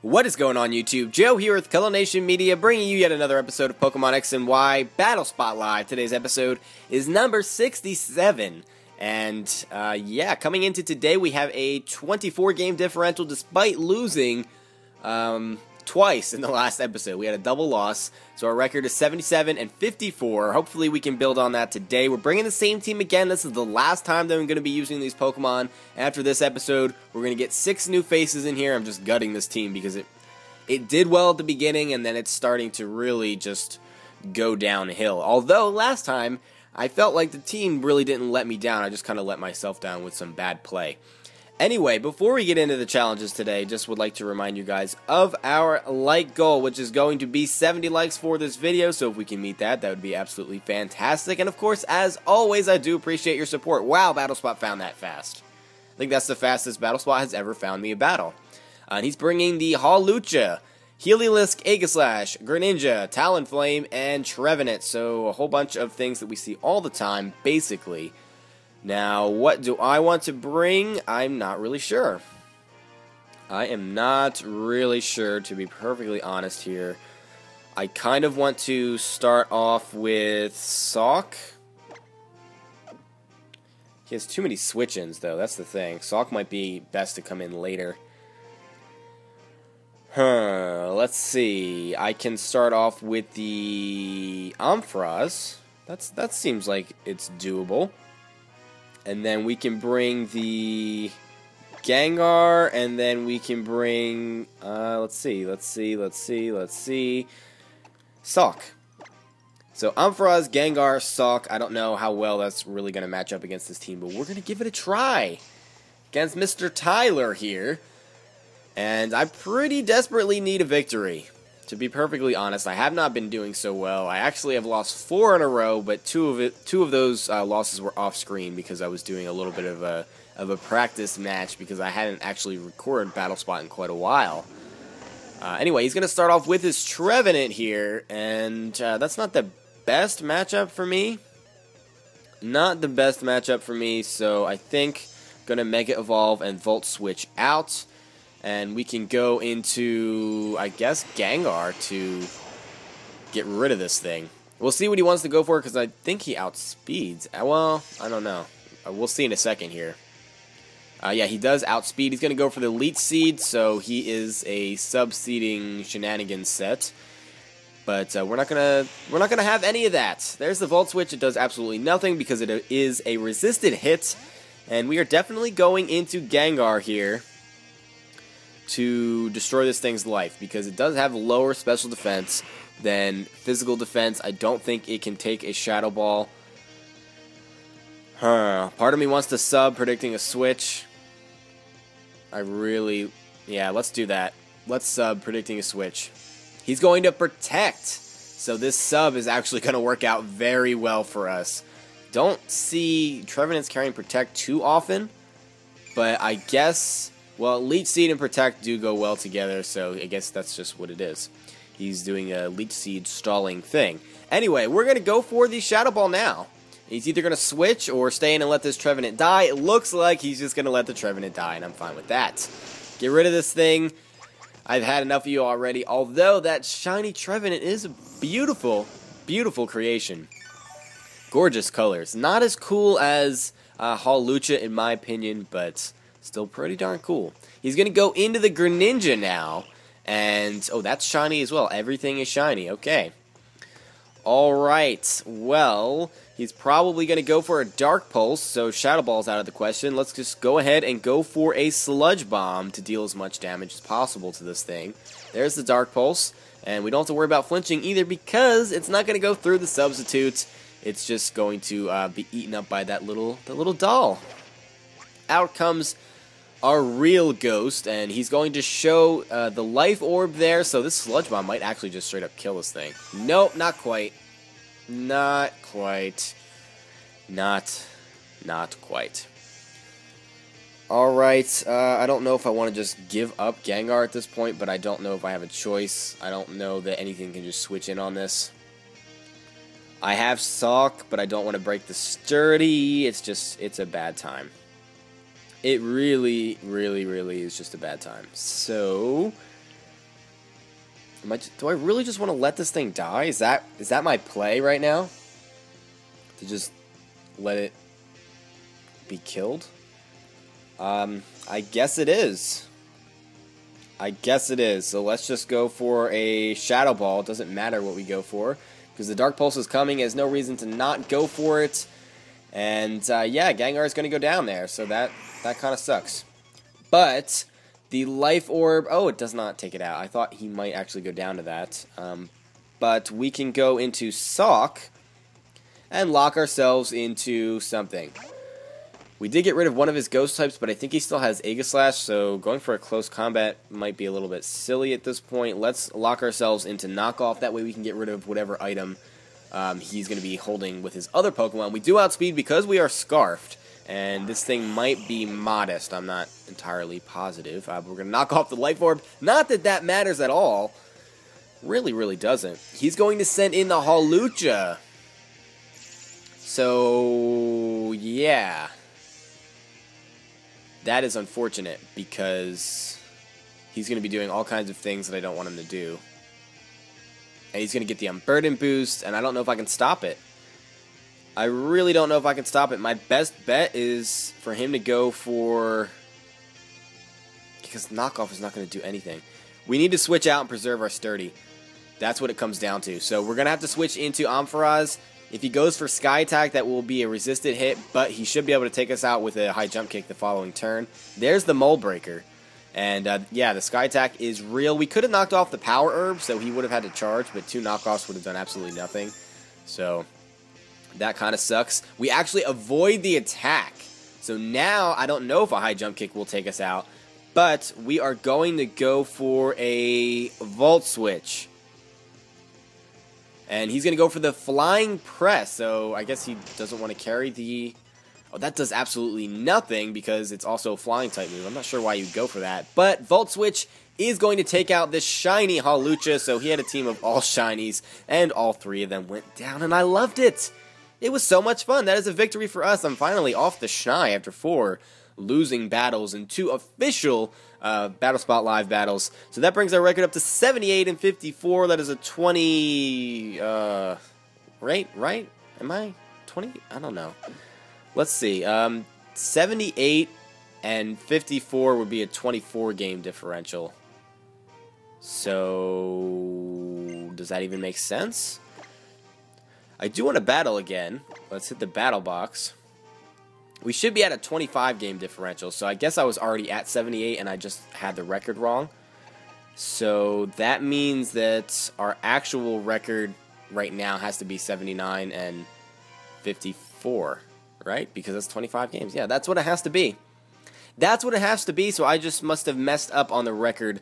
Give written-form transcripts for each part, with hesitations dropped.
What is going on YouTube? Joe here with Color Nation Media, bringing you yet another episode of Pokemon X and Y Battle Spot Live. Today's episode is number 67. And yeah, coming into today we have a 24 game differential despite losing twice in the last episode. We had a double loss, so our record is 77 and 54. Hopefully we can build on that today. We're bringing the same team again. This is the last time that I'm going to be using these Pokemon. After this episode, we're going to get 6 new faces in here. I'm just gutting this team because it did well at the beginning, and then it's starting to really just go downhill. Although last time, I felt like the team really didn't let me down. I just kind of let myself down with some bad play. Anyway, before we get into the challenges today, just would like to remind you guys of our like goal, which is going to be 70 likes for this video. So if we can meet that, that would be absolutely fantastic. And of course, as always, I do appreciate your support. Wow, BattleSpot found that fast. I think that's the fastest BattleSpot has ever found me a battle. And he's bringing the Hawlucha, Heliolisk, Aegislash, Greninja, Talonflame, and Trevenant. So a whole bunch of things that we see all the time, basically. Now, what do I want to bring? I'm not really sure. I am not really sure, to be perfectly honest here. I kind of want to start off with Sock. He has too many switch-ins, though. That's the thing. Sock might be best to come in later. Let's see. I can start off with the Ampharos. That seems like it's doable. And then we can bring the Gengar, and then we can bring, let's see, Sock. So Ampharos, Gengar, Sock. I don't know how well that's really going to match up against this team, but we're going to give it a try against Mr. Tyler here. And I pretty desperately need a victory. To be perfectly honest, I have not been doing so well. I actually have lost 4 in a row, but two of those losses were off screen because I was doing a little bit of a practice match because I hadn't actually recorded BattleSpot in quite a while. Anyway, he's going to start off with his Trevenant here, and that's not the best matchup for me. Not the best matchup for me, so I think I'm going to Mega Evolve and Volt Switch out. And we can go into, I guess, Gengar to get rid of this thing. We'll see what he wants to go for, because I think he outspeeds. Well, I don't know. We'll see in a second here. Yeah, he does outspeed. He's going to go for the Leech Seed, so he is a sub-seeding shenanigans set. But we're not gonna have any of that. There's the Volt Switch. It does absolutely nothing because it is a resisted hit. And we are definitely going into Gengar here to destroy this thing's life, because it does have lower special defense than physical defense. I don't think it can take a Shadow Ball. Part of me wants to sub, predicting a switch. Yeah, let's do that. Let's sub, predicting a switch. He's going to protect, so this sub is actually going to work out very well for us. Don't see Trevenant's carrying protect too often, but I guess, well, Leech Seed and Protect do go well together, so I guess that's just what it is. He's doing a Leech Seed stalling thing. Anyway, we're going to go for the Shadow Ball now. He's either going to switch or stay in and let this Trevenant die. It looks like he's just going to let the Trevenant die, and I'm fine with that. Get rid of this thing. I've had enough of you already, although that shiny Trevenant is a beautiful, beautiful creation. Gorgeous colors. Not as cool as Hawlucha, in my opinion, but still pretty darn cool. He's going to go into the Greninja now. And, oh, that's shiny as well. Everything is shiny. Okay. Alright. Well, he's probably going to go for a Dark Pulse, so Shadow Ball's out of the question. Let's just go ahead and go for a Sludge Bomb to deal as much damage as possible to this thing. There's the Dark Pulse. And we don't have to worry about flinching either because it's not going to go through the substitutes. It's just going to be eaten up by that little doll. Out comes our real ghost, and he's going to show the life orb there, so this Sludge Bomb might actually just straight up kill this thing. Nope, not quite. Not quite. Not quite. Alright, I don't know if I want to just give up Gengar at this point, but I don't know if I have a choice. I don't know that anything can just switch in on this. I have Sock, but I don't want to break the sturdy. It's a bad time. It really is just a bad time. So, Do I really just want to let this thing die? Is that my play right now? To just let it be killed? I guess it is. I guess it is. So let's just go for a Shadow Ball. It doesn't matter what we go for, because the Dark Pulse is coming. There's no reason to not go for it. And yeah, Gengar is going to go down there, so that kind of sucks. But the Life Orb, oh, it does not take it out. I thought he might actually go down to that. But we can go into Sock and lock ourselves into something. We did get rid of one of his ghost types, but I think he still has Aegislash, so going for a close combat might be a little bit silly at this point. Let's lock ourselves into Knockoff. That way we can get rid of whatever item he's going to be holding with his other Pokemon. We do outspeed because we are Scarfed, and this thing might be Modest. I'm not entirely positive. We're going to knock off the Life Orb. Not that that matters at all. Really, really doesn't. He's going to send in the Hawlucha. So, yeah. That is unfortunate, because he's going to be doing all kinds of things that I don't want him to do. And he's going to get the Unburden boost, and I don't know if I can stop it. I really don't know if I can stop it. My best bet is for him to go for... because Knockoff is not going to do anything. We need to switch out and preserve our Sturdy. That's what it comes down to. So we're going to have to switch into Ampharos. If he goes for Sky Attack, that will be a resisted hit, but he should be able to take us out with a high jump kick the following turn. There's the Mold Breaker. And yeah, the Sky Attack is real. We could have knocked off the Power Herb, so he would have had to charge, but 2 knockoffs would have done absolutely nothing. So that kind of sucks. We actually avoid the attack. So now I don't know if a high jump kick will take us out, but we are going to go for a Volt Switch. And he's going to go for the Flying Press, so I guess he doesn't want to carry the... oh, that does absolutely nothing because it's also a Flying type move. I'm not sure why you'd go for that. But Volt Switch is going to take out this shiny Hawlucha, so he had a team of all shinies, and all 3 of them went down, and I loved it. It was so much fun. That is a victory for us. I'm finally off the Shy after 4 losing battles and 2 official Battle Spot Live battles. So that brings our record up to 78 and 54. That is a 20... right? Am I 20? I don't know. Let's see. 78 and 54 would be a 24 game differential. So does that even make sense? I do want to battle again. Let's hit the battle box. We should be at a 25 game differential, so I guess I was already at 78 and I just had the record wrong. So that means that our actual record right now has to be 79 and 54, right? Because that's 25 games. Yeah, that's what it has to be. That's what it has to be, so I just must have messed up on the record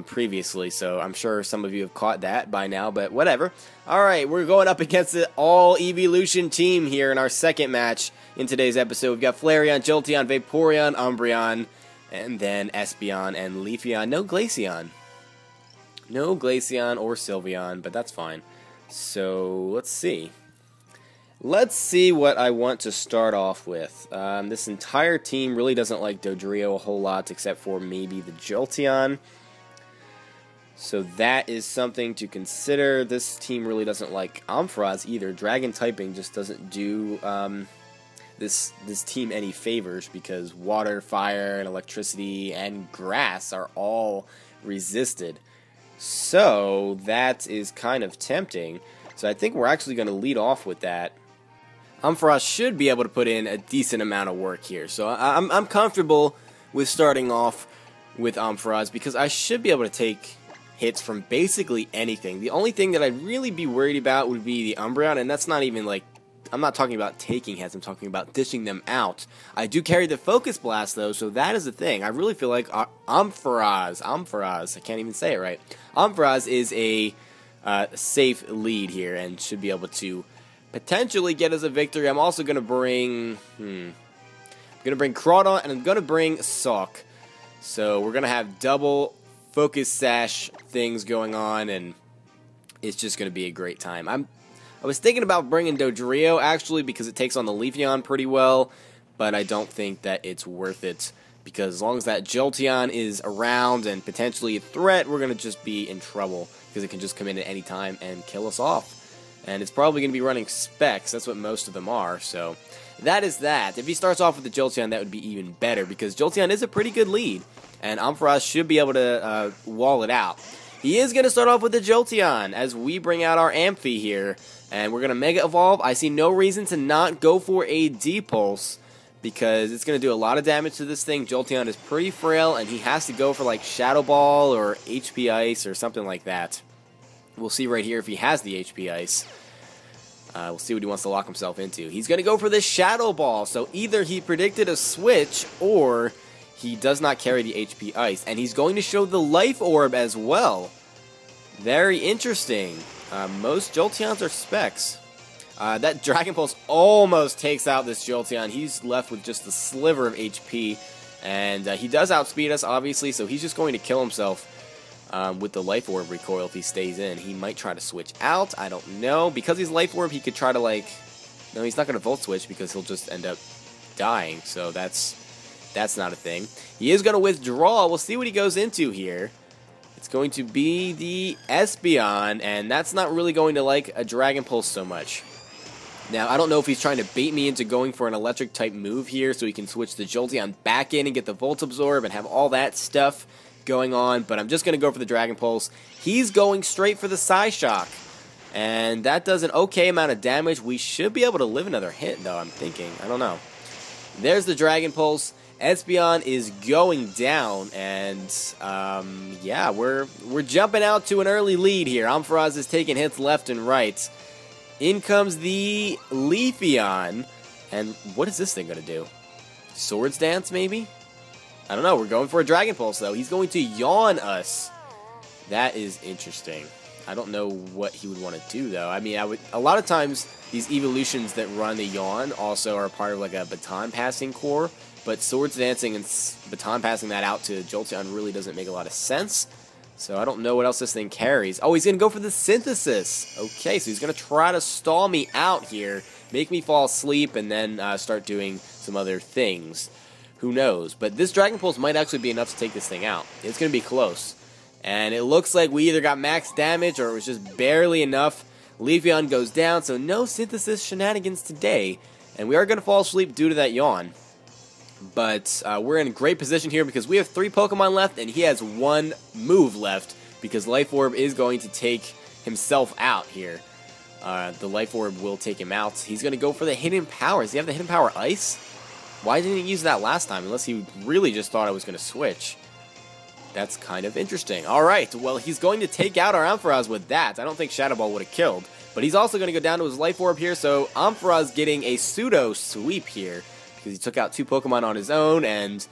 previously, so I'm sure some of you have caught that by now, but whatever. Alright, we're going up against the all-evolution team here in our second match in today's episode. We've got Flareon, Jolteon, Vaporeon, Umbreon, and then Espeon and Leafeon. No Glaceon. No Glaceon or Sylveon, but that's fine. So, let's see. Let's see what I want to start off with. This entire team really doesn't like Dodrio a whole lot, except for maybe the Jolteon. So that is something to consider. This team really doesn't like Ampharos either. Dragon typing just doesn't do this team any favors because water, fire, and electricity, and grass are all resisted. So that is kind of tempting. So I think we're actually going to lead off with that. Ampharos should be able to put in a decent amount of work here. So I'm comfortable with starting off with Ampharos because I should be able to take hits from basically anything. The only thing that I'd really be worried about would be the Umbreon, and that's not even like, I'm not talking about taking hits, I'm talking about dishing them out. I do carry the Focus Blast though, so that is the thing. I really feel like Ampharos, I can't even say it right. Ampharos is a safe lead here and should be able to potentially get us a victory. I'm also going to bring, I'm going to bring Crawdon, and I'm going to bring Sawk. So we're going to have double Focus Sash things going on, and it's just going to be a great time. I was thinking about bringing Dodrio, actually, because it takes on the Leafeon pretty well, but I don't think that it's worth it because as long as that Jolteon is around and potentially a threat, we're going to just be in trouble, because it can just come in at any time and kill us off. And it's probably going to be running specs. That's what most of them are, so that is that. If he starts off with the Jolteon, that would be even better, because Jolteon is a pretty good lead, and Ampharos should be able to wall it out. He is going to start off with the Jolteon as we bring out our Amphi here, and we're going to Mega Evolve. I see no reason to not go for a D-Pulse, because it's going to do a lot of damage to this thing. Jolteon is pretty frail, and he has to go for like Shadow Ball or HP Ice or something like that. We'll see right here if he has the HP Ice. We'll see what he wants to lock himself into. He's going to go for this Shadow Ball, so either he predicted a switch or he does not carry the HP Ice. And he's going to show the Life Orb as well. Very interesting. Most Jolteons are specs. That Dragon Pulse almost takes out this Jolteon. He's left with just a sliver of HP. And he does outspeed us, obviously, so he's just going to kill himself with the Life Orb recoil if he stays in. He might try to switch out. I don't know. Because he's Life Orb, he could try to, like... No, he's not going to Volt Switch because he'll just end up dying. So that's not a thing. He is going to withdraw. We'll see what he goes into here. It's going to be the Espeon, and that's not really going to like a Dragon Pulse so much. Now, I don't know if he's trying to bait me into going for an electric-type move here so he can switch the Jolteon back in and get the Volt Absorb and have all that stuff going on, but I'm just going to go for the Dragon Pulse. He's going straight for the Psyshock, and that does an okay amount of damage. We should be able to live another hit, though, I'm thinking. I don't know. There's the Dragon Pulse. Espeon is going down, and yeah, we're jumping out to an early lead here. Ampharos is taking hits left and right. In comes the Leafeon, and what is this thing going to do? Swords Dance, maybe? I don't know. We're going for a Dragon Pulse, though. He's going to yawn us. That is interesting. I don't know what he would want to do, though. I mean, a lot of times, these evolutions that run the yawn also are part of like a baton passing core, but Swords Dancing and baton passing that out to Jolteon really doesn't make a lot of sense. So I don't know what else this thing carries. Oh, he's going to go for the Synthesis. Okay, so he's going to try to stall me out here, make me fall asleep, and then start doing some other things. Who knows? But this Dragon Pulse might actually be enough to take this thing out. It's going to be close. And it looks like we either got max damage or it was just barely enough. Leafeon goes down, so no Synthesis shenanigans today. And we are going to fall asleep due to that yawn. But we're in a great position here because we have 3 Pokemon left and he has 1 move left because Life Orb is going to take himself out here. The Life Orb will take him out. He's going to go for the Hidden Power. Does he have the Hidden Power Ice? Why didn't he use that last time? Unless he really just thought I was going to switch. That's kind of interesting. Alright, well, he's going to take out our Ampharos with that. I don't think Shadow Ball would have killed. But he's also going to go down to his Life Orb here, so Ampharos getting a pseudo sweep here. Because he took out 2 Pokemon on his own, and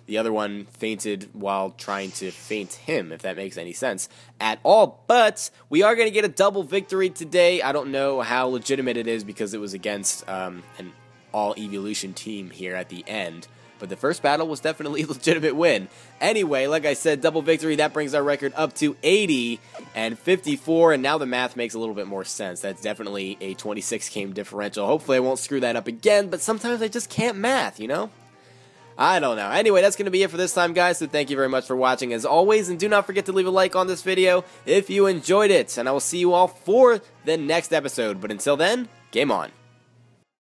the other one fainted while trying to feint him, if that makes any sense at all. But we are going to get a double victory today. I don't know how legitimate it is because it was against an all-evolution team here at the end. But the first battle was definitely a legitimate win. Anyway, like I said, double victory. That brings our record up to 80 and 54. And now the math makes a little bit more sense. That's definitely a 26-game differential. Hopefully I won't screw that up again. But sometimes I just can't math, you know? I don't know. Anyway, that's going to be it for this time, guys. So thank you very much for watching as always. And do not forget to leave a like on this video if you enjoyed it. And I will see you all for the next episode. But until then, game on.